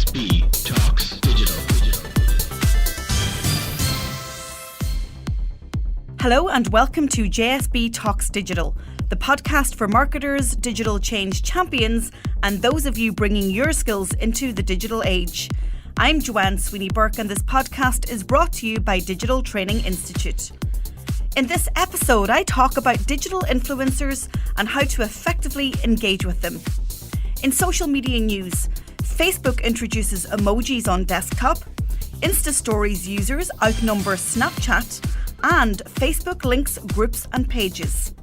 JSB Talks Digital. Hello and welcome to JSB Talks Digital, the podcast for marketers, digital change champions, and those of you bringing your skills into the digital age. I'm Joanne Sweeney-Burke and this podcast is brought to you by Digital Training Institute. In this episode, I talk about digital influencers and how to effectively engage with them. In social media news, Facebook introduces emojis on desktop, Insta Stories users outnumber Snapchat, and Facebook links groups and pages.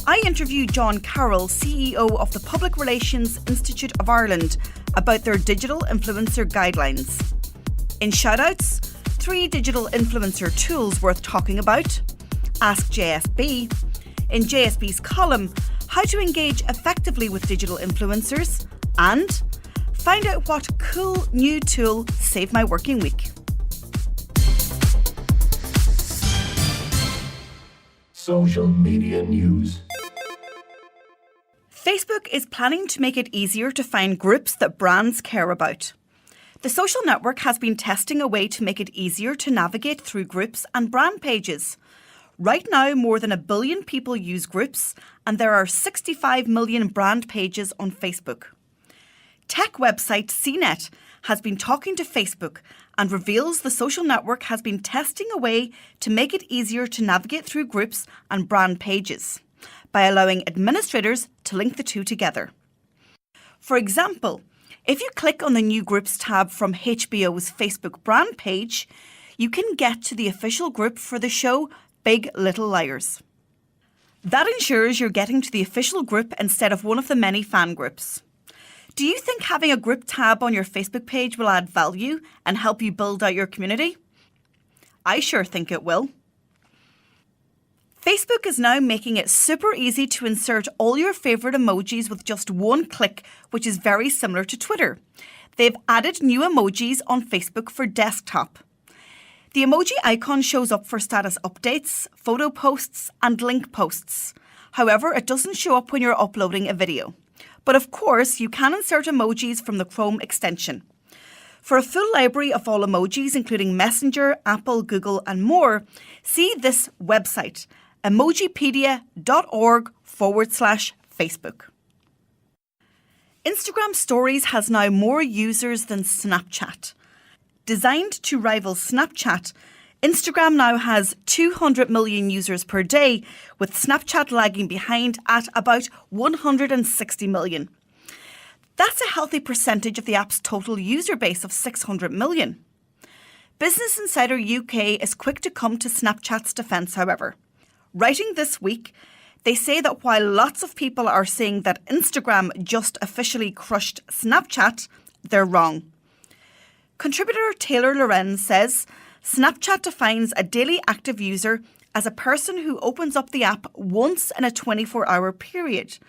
I interviewed John Carroll, CEO of the Public Relations Institute of Ireland, about their digital influencer guidelines. In shoutouts, 3 digital influencer tools worth talking about, Ask JSB, in JSB's column, how to engage effectively with digital influencers, and find out what cool new tool saved my working week. Social media news. Facebook is planning to make it easier to find groups that brands care about. The social network has been testing a way to make it easier to navigate through groups and brand pages. Right now, more than 1 billion people use groups, and there are 65 million brand pages on Facebook. Tech website CNET has been talking to Facebook and reveals the social network has been testing a way to make it easier to navigate through groups and brand pages by allowing administrators to link the two together. For example, if you click on the New Groups tab from HBO's Facebook brand page, you can get to the official group for the show Big Little Liars. That ensures you're getting to the official group instead of one of the many fan groups. Do you think having a group tab on your Facebook page will add value and help you build out your community? I sure think it will. Facebook is now making it super easy to insert all your favourite emojis with just one click, which is very similar to Twitter. They've added new emojis on Facebook for desktop. The emoji icon shows up for status updates, photo posts, and link posts. However, it doesn't show up when you're uploading a video. But of course, you can insert emojis from the Chrome extension. For a full library of all emojis, including Messenger, Apple, Google, and more, see this website, emojipedia.org/Facebook. Instagram Stories has now more users than Snapchat. Designed to rival Snapchat, Instagram now has 200 million users per day, with Snapchat lagging behind at about 160 million. That's a healthy percentage of the app's total user base of 600 million. Business Insider UK is quick to come to Snapchat's defence, however. Writing this week, they say that while lots of people are saying that Instagram just officially crushed Snapchat, they're wrong. Contributor Taylor Lorenz says, Snapchat defines a daily active user as a person who opens up the app once in a 24-hour period.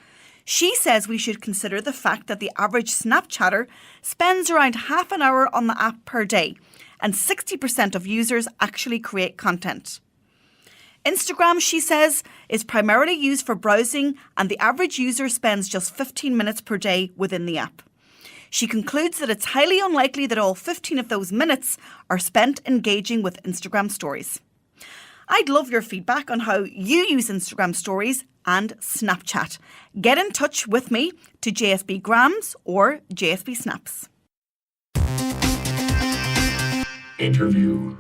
She says we should consider the fact that the average Snapchatter spends around half an hour on the app per day, and 60% of users actually create content. Instagram, she says, is primarily used for browsing, and the average user spends just 15 minutes per day within the app. She concludes that it's highly unlikely that all 15 of those minutes are spent engaging with Instagram Stories. I'd love your feedback on how you use Instagram Stories and Snapchat. Get in touch with me to JSB Grams or JSB Snaps. Interview.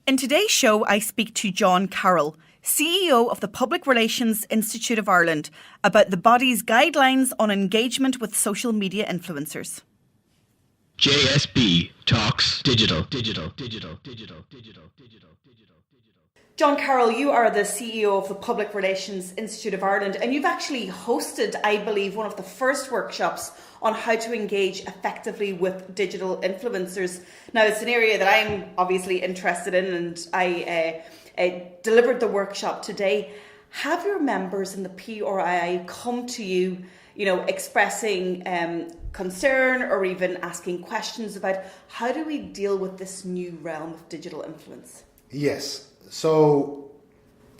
In today's show, I speak to John Carroll, CEO of the Public Relations Institute of Ireland, about the body's guidelines on engagement with social media influencers. JSB Talks Digital. John Carroll, you are the CEO of the Public Relations Institute of Ireland, and you've actually hosted, I believe, one of the first workshops on how to engage effectively with digital influencers. Now, it's an area that I'm obviously interested in, and I delivered the workshop today. Have your members in the PRII come to you, expressing concern or even asking questions about how do we deal with this new realm of digital influence? Yes. So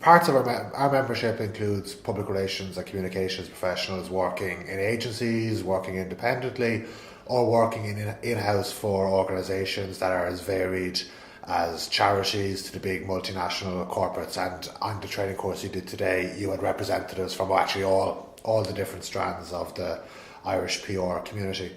parts of our membership includes public relations and communications professionals working in agencies, working independently, or working in-house for organisations that are as varied as charities to the big multinational corporates. And on the training course you did today, you had representatives from actually all the different strands of the Irish PR community.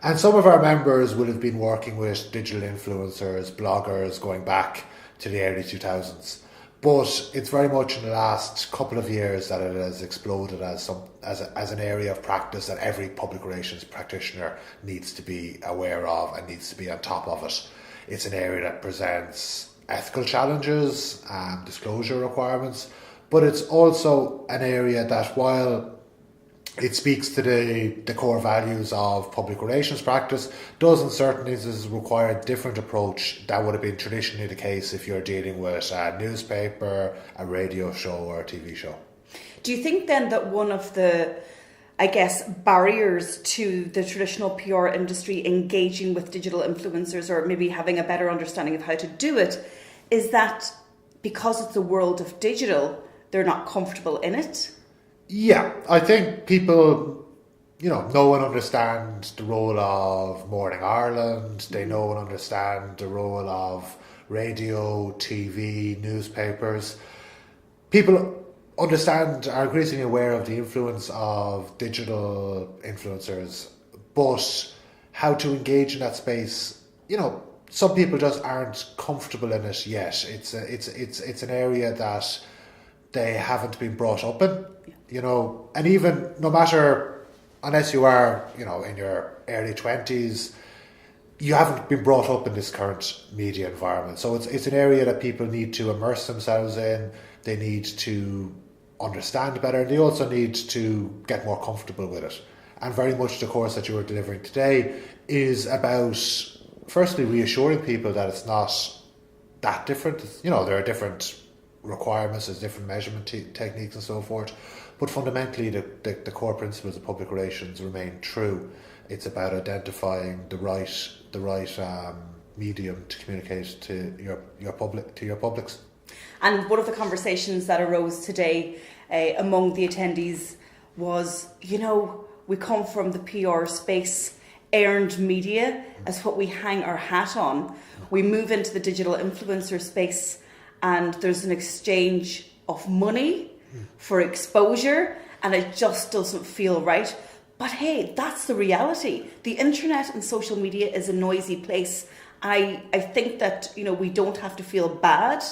And some of our members would have been working with digital influencers, bloggers, going back to the early 2000s. But it's very much in the last couple of years that it has exploded as an area of practice that every public relations practitioner needs to be aware of and needs to be on top of it. It's an area that presents ethical challenges and disclosure requirements, but it's also an area that, while it speaks to the core values of public relations practice, does in certain instances require a different approach that would have been traditionally the case if you're dealing with a newspaper, a radio show or a TV show. Do you think then that one of the, barriers to the traditional PR industry engaging with digital influencers, or maybe having a better understanding of how to do it, is that because it's the world of digital, they're not comfortable in it? Yeah, I think people, know and understand the role of Morning Ireland. They know and understand the role of radio, TV, newspapers. People are increasingly aware of the influence of digital influencers, but how to engage in that space, some people just aren't comfortable in it yet. It's an area that they haven't been brought up in. And even no matter, unless you are, in your early 20s, you haven't been brought up in this current media environment. So it's an area that people need to immerse themselves in. They need to understand better. And they also need to get more comfortable with it. And very much the course that you were delivering today is about, firstly, reassuring people that it's not that different. There are different requirements, there's different measurement techniques and so forth. But fundamentally, the core principles of public relations remain true. It's about identifying the right medium to communicate to your publics. And one of the conversations that arose today among the attendees was, we come from the PR space. Earned media is what we hang our hat on. We move into the digital influencer space, and there's an exchange of money for exposure, and it just doesn't feel right. But hey, that's the reality. The internet and social media is a noisy place. I think that we don't have to feel bad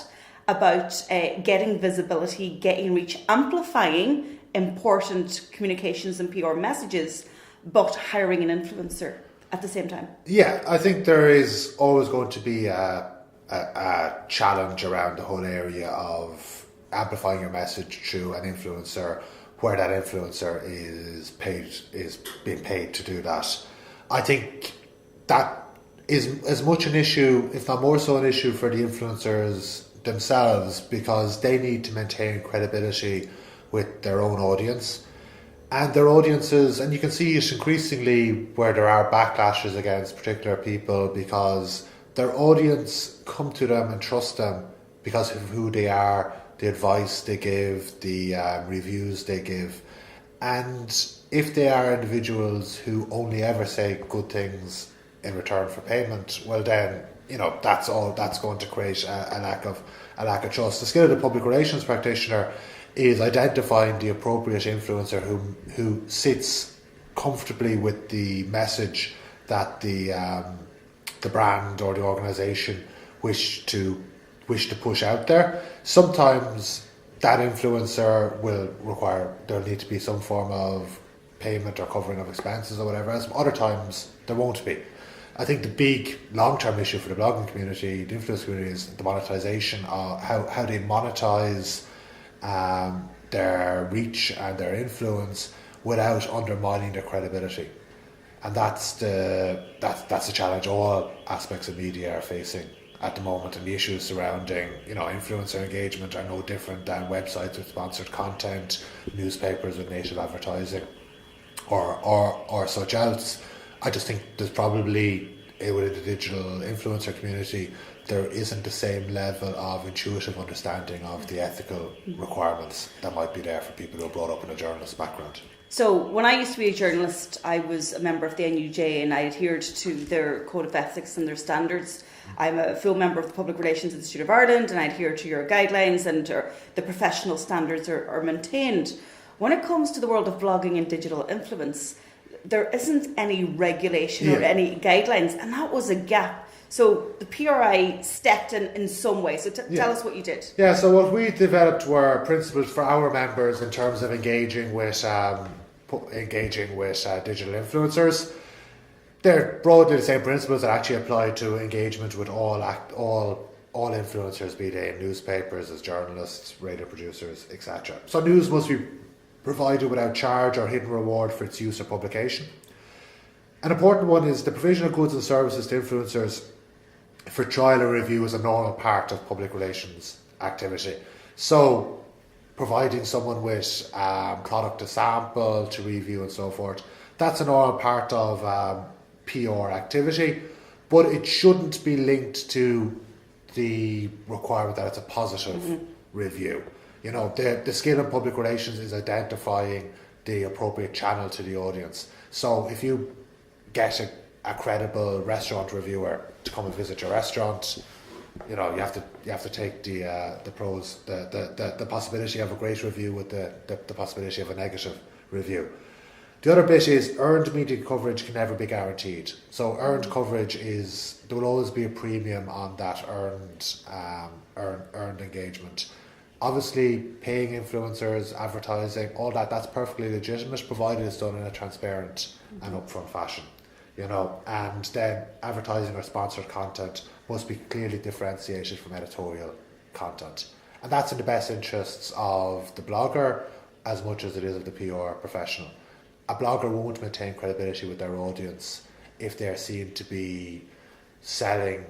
about getting visibility, getting reach, amplifying important communications and PR messages, but hiring an influencer at the same time. Yeah, I think there is always going to be a challenge around the whole area of amplifying your message through an influencer, where that influencer is being paid to do that. I think that is as much an issue, if not more so an issue, for the influencers themselves, because they need to maintain credibility with their own audience. And their audiences, and you can see it increasingly where there are backlashes against particular people, because their audience come to them and trust them because of who they are, the advice they give, the reviews they give. And if they are individuals who only ever say good things in return for payment, well then, that's going to create a lack of trust. The skill of the public relations practitioner is identifying the appropriate influencer who sits comfortably with the message that the brand or the organisation wish to push out there. Sometimes that influencer there'll need to be some form of payment or covering of expenses or whatever else. Other times there won't be. I think the big long-term issue for the blogging community, the influence community, is the monetization of how they monetize their reach and their influence without undermining their credibility. And that's the challenge all aspects of media are facing at the moment, and the issues surrounding influencer engagement are no different than websites with sponsored content, newspapers with native advertising, or such else. I just think there's probably within the digital influencer community, there isn't the same level of intuitive understanding of the ethical requirements that might be there for people who are brought up in a journalist background. So when I used to be a journalist, I was a member of the NUJ and I adhered to their code of ethics and their standards. I'm a full member of the Public Relations Institute of Ireland and I adhere to your guidelines, and the professional standards are maintained. When it comes to the world of blogging and digital influence, there isn't any regulation or any guidelines, and that was a gap. So the PRI stepped in some way. So tell us what you did. Yeah, so what we developed were principles for our members in terms of engaging with digital influencers. They're broadly the same principles that actually apply to engagement with all influencers, be they in newspapers, as journalists, radio producers, etc. So news must be provided without charge or hidden reward for its use or publication. An important one is the provision of goods and services to influencers for trial or review is a normal part of public relations activity. So providing someone with product to sample, to review and so forth, that's a normal part of PR activity, but it shouldn't be linked to the requirement that it's a positive review. You know, the skill in public relations is identifying the appropriate channel to the audience. So if you get a credible restaurant reviewer to come and visit your restaurant, you know, you have to take the pros, the possibility of a great review with the possibility of a negative review. The other bit is earned media coverage can never be guaranteed. So earned coverage there will always be a premium on that earned engagement. Obviously, paying influencers, advertising, all that's perfectly legitimate, provided it's done in a transparent and upfront fashion. You know, and then advertising or sponsored content must be clearly differentiated from editorial content, and that's in the best interests of the blogger as much as it is of the PR professional. A blogger won't maintain credibility with their audience if they're seen to be shilling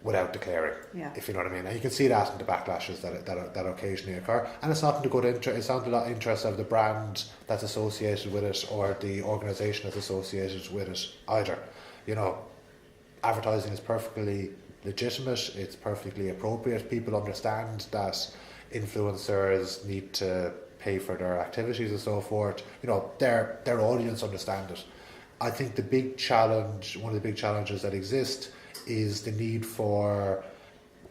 without declaring, if you know what I mean. And you can see that in the backlashes that occasionally occur. And it's not in the good interest, it's not in the interest of the brand that's associated with it or the organisation that's associated with it either. You know, advertising is perfectly legitimate, it's perfectly appropriate. People understand that influencers need to pay for their activities and so forth. You know, their audience understand it. I think one of the big challenges that exist is the need for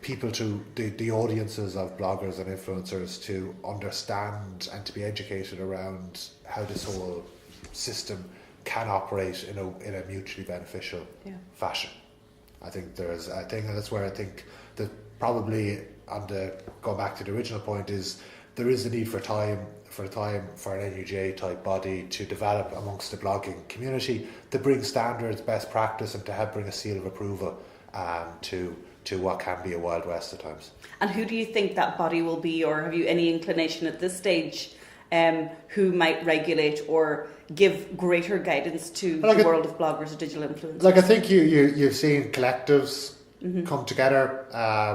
people the audiences of bloggers and influencers to understand and to be educated around how this whole system can operate in a mutually beneficial fashion. I think that's where I think that probably go back to the original point is there is a need for time for an NUJ type body to develop amongst the blogging community to bring standards, best practice, and to help bring a seal of approval to what can be a Wild West at times. And who do you think that body will be, or have you any inclination at this stage who might regulate or give greater guidance to the world of bloggers or digital influencers? Like I think you've seen collectives come together,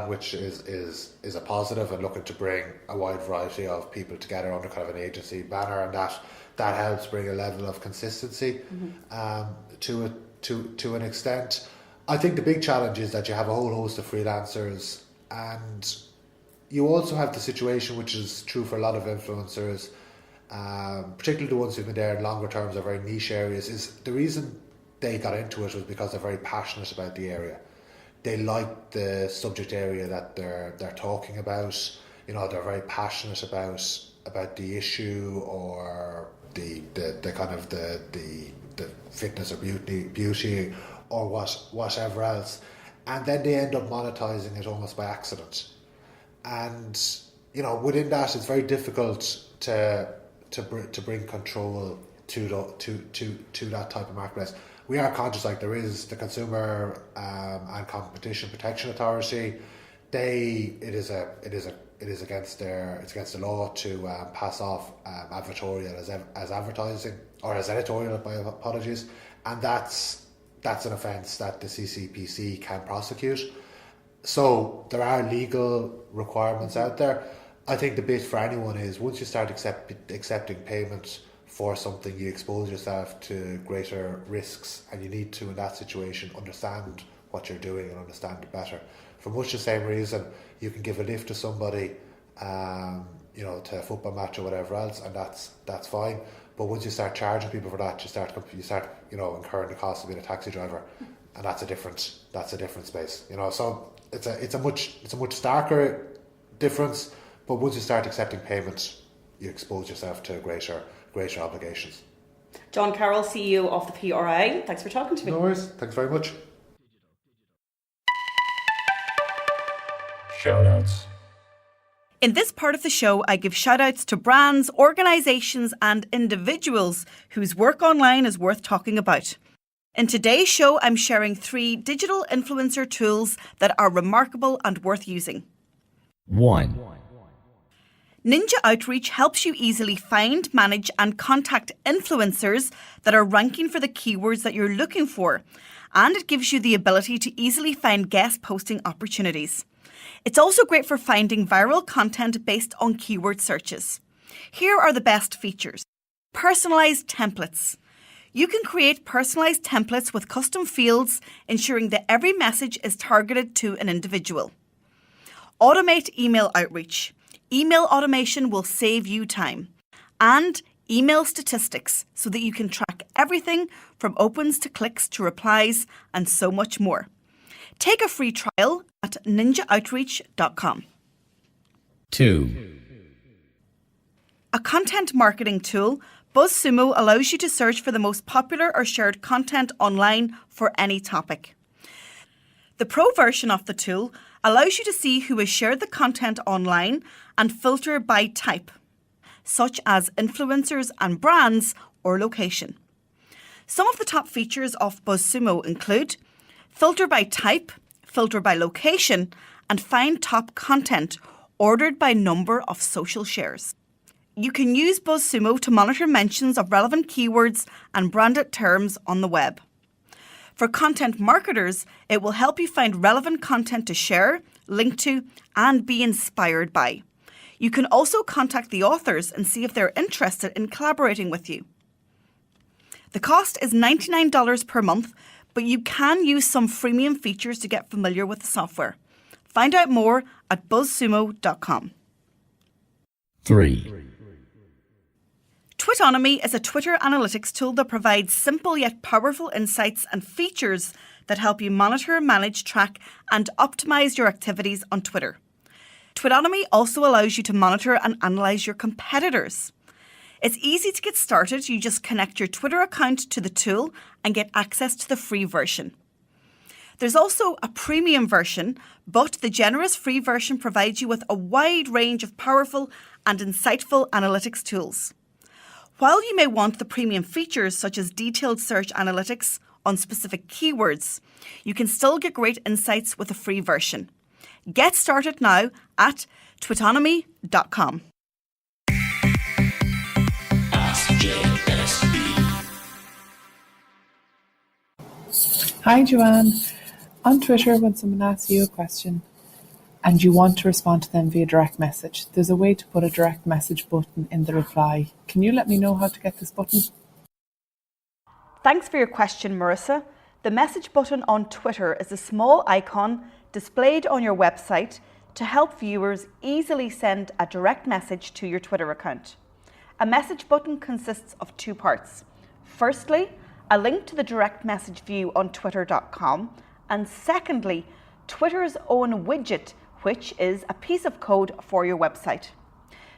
which is a positive, and looking to bring a wide variety of people together under kind of an agency banner, and that helps bring a level of consistency to an extent. I think the big challenge is that you have a whole host of freelancers, and you also have the situation, which is true for a lot of influencers, particularly the ones who've been there in longer terms or very niche areas, is the reason they got into it was because they're very passionate about the area. They like the subject area that they're talking about. You know, they're very passionate about the issue or the kind of the fitness or beauty or whatever else, and then they end up monetizing it almost by accident. And you know, within that, it's very difficult to bring control to that type of marketplace. We are conscious, like there is the Consumer and Competition Protection Authority. It is against the law to pass off advertorial as advertising or as editorial. My apologies, and that's an offence that the CCPC can prosecute. So there are legal requirements out there. I think the bit for anyone is once you start accepting payment for something, you expose yourself to greater risks, and you need to, in that situation, understand what you're doing and understand it better. For much the same reason, you can give a lift to somebody, to a football match or whatever else, and that's fine. But once you start charging people for that, you start incurring the cost of being a taxi driver, and that's a different space. So it's a much starker difference. But once you start accepting payment, you expose yourself to greater obligations. John Carroll, CEO of the PRI. Thanks for talking to me. No worries. Thanks very much. Shoutouts. In this part of the show, I give shout-outs to brands, organisations and individuals whose work online is worth talking about. In today's show, I'm sharing 3 digital influencer tools that are remarkable and worth using. 1. Ninja Outreach helps you easily find, manage and contact influencers that are ranking for the keywords that you're looking for, and it gives you the ability to easily find guest posting opportunities. It's also great for finding viral content based on keyword searches. Here are the best features. Personalised templates. You can create personalised templates with custom fields, ensuring that every message is targeted to an individual. Automate email outreach. Email automation will save you time. And email statistics, so that you can track everything from opens to clicks to replies and so much more. Take a free trial at ninjaoutreach.com. 2. A content marketing tool, BuzzSumo allows you to search for the most popular or shared content online for any topic. The pro version of the tool allows you to see who has shared the content online and filter by type, such as influencers and brands or location. Some of the top features of BuzzSumo include filter by type, filter by location, and find top content ordered by number of social shares. You can use BuzzSumo to monitor mentions of relevant keywords and branded terms on the web. For content marketers, it will help you find relevant content to share, link to, and be inspired by. You can also contact the authors and see if they're interested in collaborating with you. The cost is $99 per month, but you can use some freemium features to get familiar with the software. Find out more at buzzsumo.com. 3. Twitonomy is a Twitter analytics tool that provides simple yet powerful insights and features that help you monitor, manage, track, and optimize your activities on Twitter. Twitonomy also allows you to monitor and analyze your competitors. It's easy to get started. You just connect your Twitter account to the tool and get access to the free version. There's also a premium version, but the generous free version provides you with a wide range of powerful and insightful analytics tools. While you may want the premium features such as detailed search analytics on specific keywords, you can still get great insights with the free version. Get started now at twitonomy.com. Ask JSB. Hi Joanne. On Twitter, when someone asks you a question and you want to respond to them via direct message, there's a way to put a direct message button in the reply. Can you let me know how to get this button? Thanks for your question, Marissa. The message button on Twitter is a small icon displayed on your website to help viewers easily send a direct message to your Twitter account. A message button consists of 2 parts. Firstly, a link to the direct message view on twitter.com, and secondly, Twitter's own widget, which is a piece of code for your website.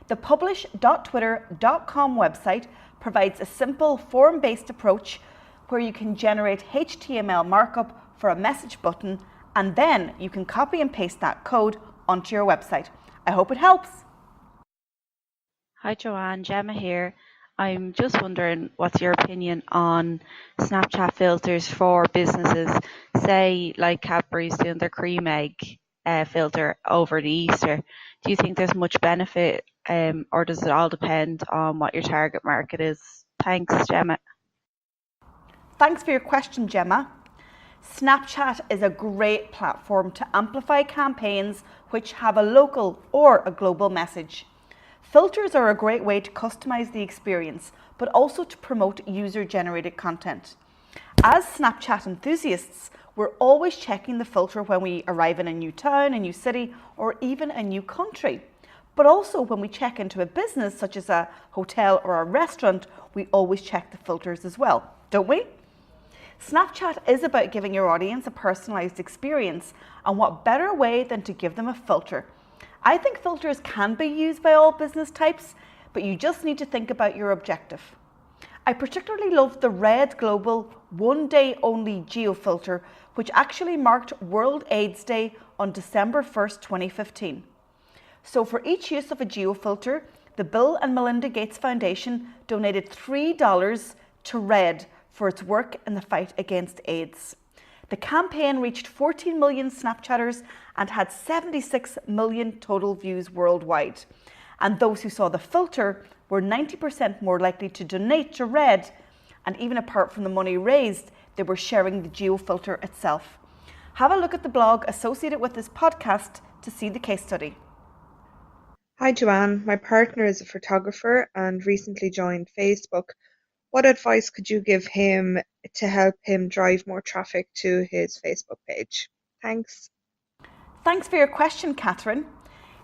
The publish.twitter.com website provides a simple form-based approach where you can generate HTML markup for a message button, and then you can copy and paste that code onto your website. I hope it helps. Hi Joanne, Gemma here. I'm just wondering what's your opinion on Snapchat filters for businesses, say like Cadbury's doing their cream egg filter over the Easter. Do you think there's much benefit or does it all depend on what your target market is? Thanks, Gemma. Thanks for your question, Gemma. Snapchat is a great platform to amplify campaigns which have a local or a global message. Filters are a great way to customize the experience, but also to promote user-generated content. As Snapchat enthusiasts, we're always checking the filter when we arrive in a new town, a new city, or even a new country. But also when we check into a business such as a hotel or a restaurant, we always check the filters as well, don't we? Snapchat is about giving your audience a personalized experience, and what better way than to give them a filter? I think filters can be used by all business types, but you just need to think about your objective. I particularly love the Red Global One Day Only Geo filter, which actually marked World AIDS Day on December 1st, 2015. So for each use of a geo filter, the Bill and Melinda Gates Foundation donated $3 to Red for its work in the fight against AIDS. The campaign reached 14 million Snapchatters and had 76 million total views worldwide. And those who saw the filter were 90% more likely to donate to Red, and even apart from the money raised, they were sharing the geo filter itself. Have a look at the blog associated with this podcast to see the case study. Hi Joanne, my partner is a photographer and recently joined Facebook. What advice could you give him to help him drive more traffic to his Facebook page? Thanks. Thanks for your question, Catherine.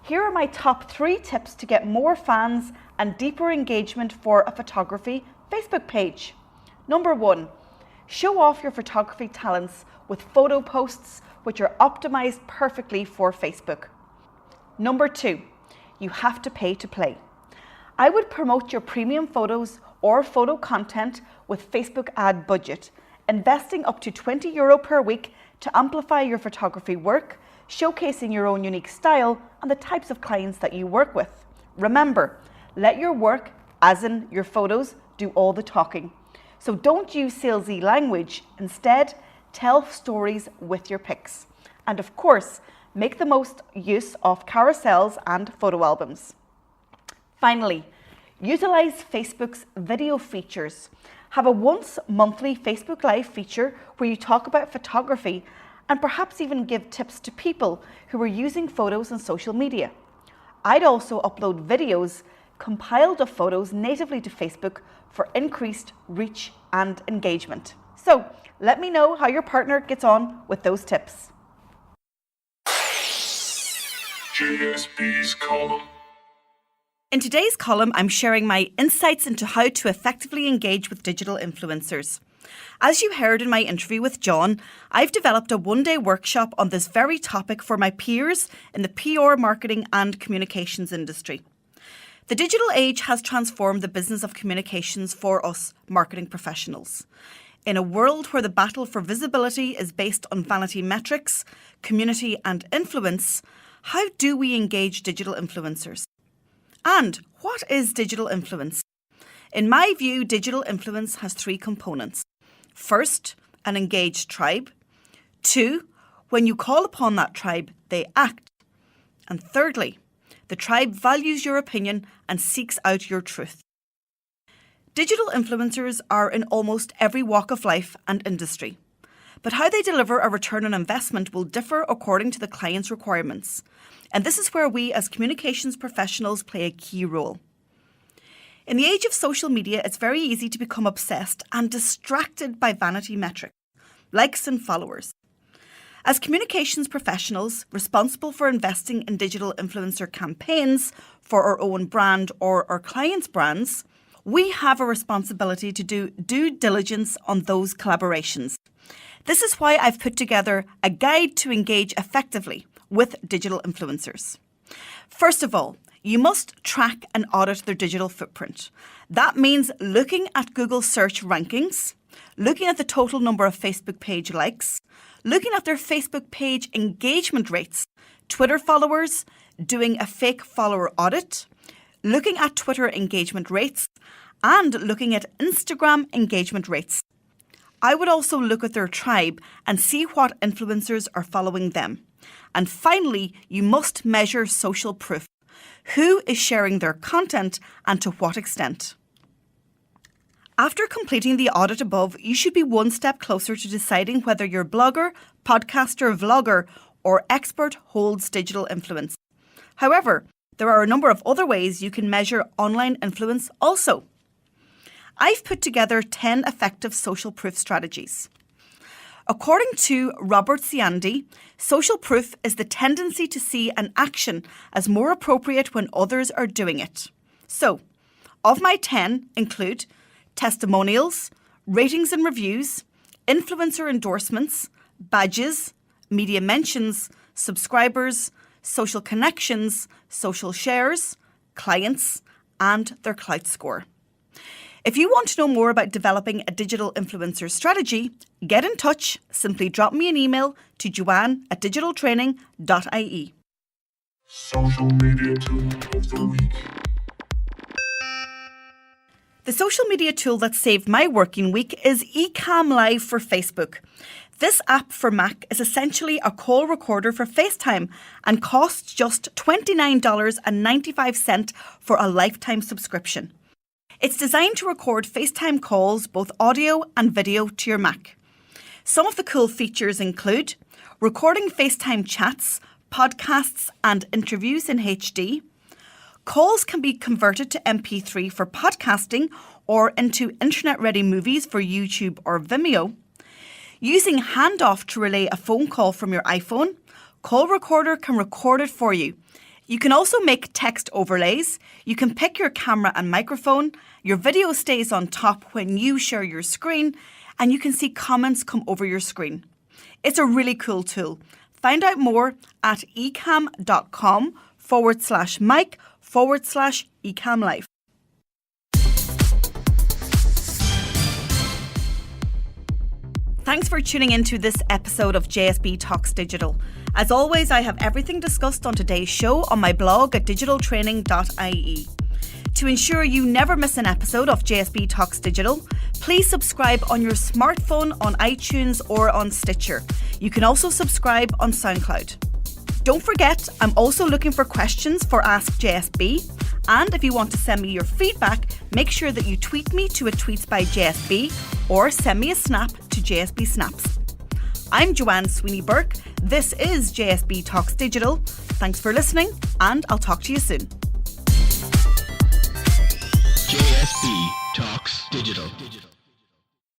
Here are my top 3 tips to get more fans and deeper engagement for a photography Facebook page. Number 1, show off your photography talents with photo posts which are optimized perfectly for Facebook. Number 2, you have to pay to play. I would promote your premium photos or photo content with Facebook ad budget, investing up to €20 per week to amplify your photography work, showcasing your own unique style and the types of clients that you work with. Remember, let your work, as in your photos, do all the talking. So don't use salesy language. Instead, tell stories with your pics. And of course, make the most use of carousels and photo albums. Finally, utilize Facebook's video features. Have a once monthly Facebook Live feature where you talk about photography and perhaps even give tips to people who are using photos on social media. I'd also upload videos compiled of photos natively to Facebook for increased reach and engagement. So let me know how your partner gets on with those tips. JSB's column. In today's column, I'm sharing my insights into how to effectively engage with digital influencers. As you heard in my interview with John, I've developed a one-day workshop on this very topic for my peers in the PR, marketing and communications industry. The digital age has transformed the business of communications for us marketing professionals. In a world where the battle for visibility is based on vanity metrics, community and influence, how do we engage digital influencers? And what is digital influence? In my view, digital influence has 3 components. First, an engaged tribe. 2, when you call upon that tribe, they act. And thirdly, the tribe values your opinion and seeks out your truth. Digital influencers are in almost every walk of life and industry. But how they deliver a return on investment will differ according to the client's requirements. And this is where we as communications professionals play a key role. In the age of social media, it's very easy to become obsessed and distracted by vanity metrics, likes and followers. As communications professionals responsible for investing in digital influencer campaigns for our own brand or our clients' brands, we have a responsibility to do due diligence on those collaborations. This is why I've put together a guide to engage effectively with digital influencers. First of all, you must track and audit their digital footprint. That means looking at Google search rankings, looking at the total number of Facebook page likes, looking at their Facebook page engagement rates, Twitter followers, doing a fake follower audit, looking at Twitter engagement rates, and looking at Instagram engagement rates. I would also look at their tribe and see what influencers are following them. And finally, you must measure social proof. Who is sharing their content and to what extent? After completing the audit above, you should be one step closer to deciding whether your blogger, podcaster, vlogger, or expert holds digital influence. However, There are a number of other ways you can measure online influence also. I've put together 10 effective social proof strategies. According to Robert Ciandi, social proof is the tendency to see an action as more appropriate when others are doing it. So, of my 10 include testimonials, ratings and reviews, influencer endorsements, badges, media mentions, subscribers, social connections, social shares, clients, and their clout score. If you want to know more about developing a digital influencer strategy, get in touch. Simply drop me an email to joanne@digitaltraining.ie. Social media tool of the week. The social media tool that saved my working week is Ecamm Live for Facebook. This app for Mac is essentially a call recorder for FaceTime and costs just $29.95 for a lifetime subscription. It's designed to record FaceTime calls, both audio and video, to your Mac. Some of the cool features include recording FaceTime chats, podcasts and interviews in HD. Calls can be converted to MP3 for podcasting or into internet-ready movies for YouTube or Vimeo. Using handoff to relay a phone call from your iPhone, Call Recorder can record it for you. You can also make text overlays. You can pick your camera and microphone. Your video stays on top when you share your screen, and you can see comments come over your screen. It's a really cool tool. Find out more at ecamm.com/mic/ecammlive. Thanks for tuning into this episode of JSB Talks Digital. As always, I have everything discussed on today's show on my blog at digitaltraining.ie. To ensure you never miss an episode of JSB Talks Digital, please subscribe on your smartphone on iTunes or on Stitcher. You can also subscribe on SoundCloud. Don't forget, I'm also looking for questions for Ask JSB. And if you want to send me your feedback, make sure that you tweet me to @tweets by JSB or send me a snap to JSB Snaps. I'm Joanne Sweeney Burke. This is JSB Talks Digital. Thanks for listening, and I'll talk to you soon.